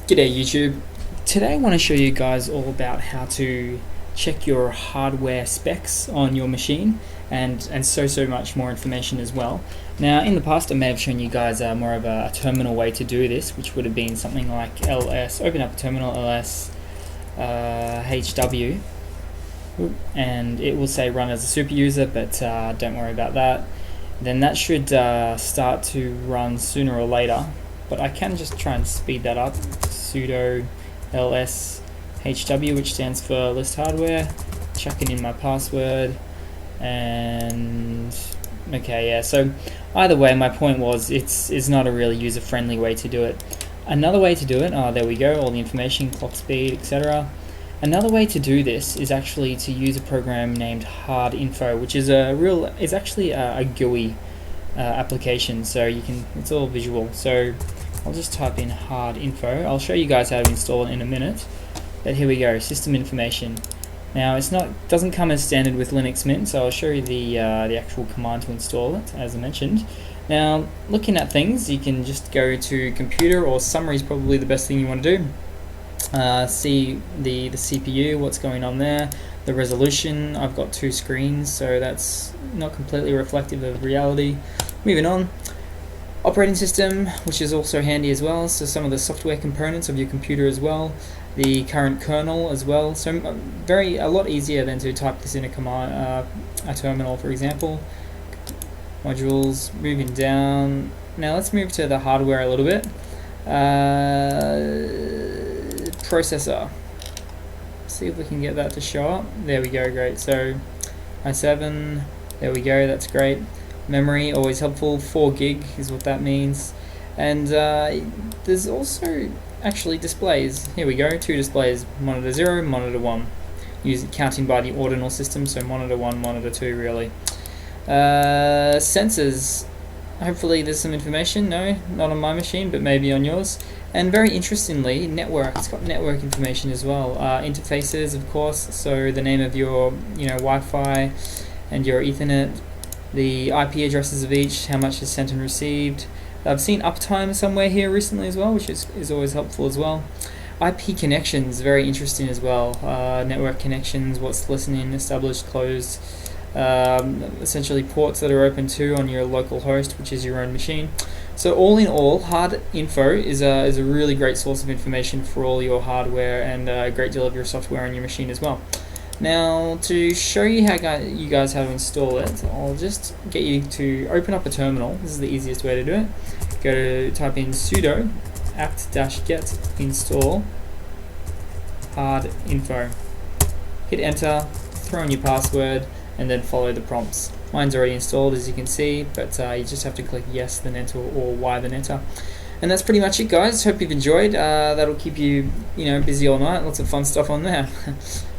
G'day YouTube. Today I want to show you guys all about how to check your hardware specs on your machine and so much more information as well. Now in the past I may have shown you guys more of a terminal way to do this, which would have been something like ls, open up a terminal, ls hw, and it will say run as a super user, but don't worry about that. Then that should start to run sooner or later, but I can just try and speed that up. Sudo ls hw, which stands for list hardware, chucking in my password, and okay, yeah, so either way my point was it's not a really user-friendly way to do it. Another way to do it, there we go, all the information, clock speed, etc. Another way to do this is actually to use a program named hardinfo, which is it's actually a GUI application, so you can, it's all visual. So I'll just type in hardinfo. I'll show you guys how to install it in a minute, but here we go, system information. Now it's doesn't come as standard with Linux Mint, so I'll show you the actual command to install it, as I mentioned. Now looking at things, you can just go to computer, or summary is probably the best thing you want to do. See the CPU, what's going on there, the resolution. I've got two screens, so that's not completely reflective of reality. Moving on, operating system, which is also handy as well, so some of the software components of your computer as well, the current kernel as well, so a lot easier than to type this in a command, a terminal for example. Modules, moving down. Now let's move to the hardware a little bit. Processor, see if we can get that to show up. There we go, great. So i7, there we go, that's great. Memory, always helpful, 4 gig is what that means. And there's also actually displays. Here we go, 2 displays, monitor 0, monitor 1. Counting by the ordinal system, so monitor 1, monitor 2 really. Sensors, hopefully there's some information. No, not on my machine, but maybe on yours. And very interestingly, network. It's got network information as well. Interfaces, of course, so the name of your Wi-Fi and your Ethernet, the IP addresses of each, how much is sent and received. I've seen uptime somewhere here recently as well, which is always helpful as well. IP connections, very interesting as well. Network connections, what's listening, established, closed. Essentially ports that are open to on your local host, which is your own machine. So all in all, hardinfo is a really great source of information for all your hardware and a great deal of your software on your machine as well. Now to show you how you guys how to install it, I'll just get you to open up a terminal. This is the easiest way to do it. Go to type in sudo apt-get install hardinfo. Hit enter, throw in your password, and then follow the prompts. Mine's already installed, as you can see, but you just have to click yes then enter, or y then enter. And that's pretty much it, guys. Hope you've enjoyed. That'll keep you busy all night. Lots of fun stuff on there.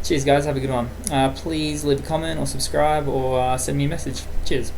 Cheers guys, have a good one. Please leave a comment or subscribe or send me a message. Cheers.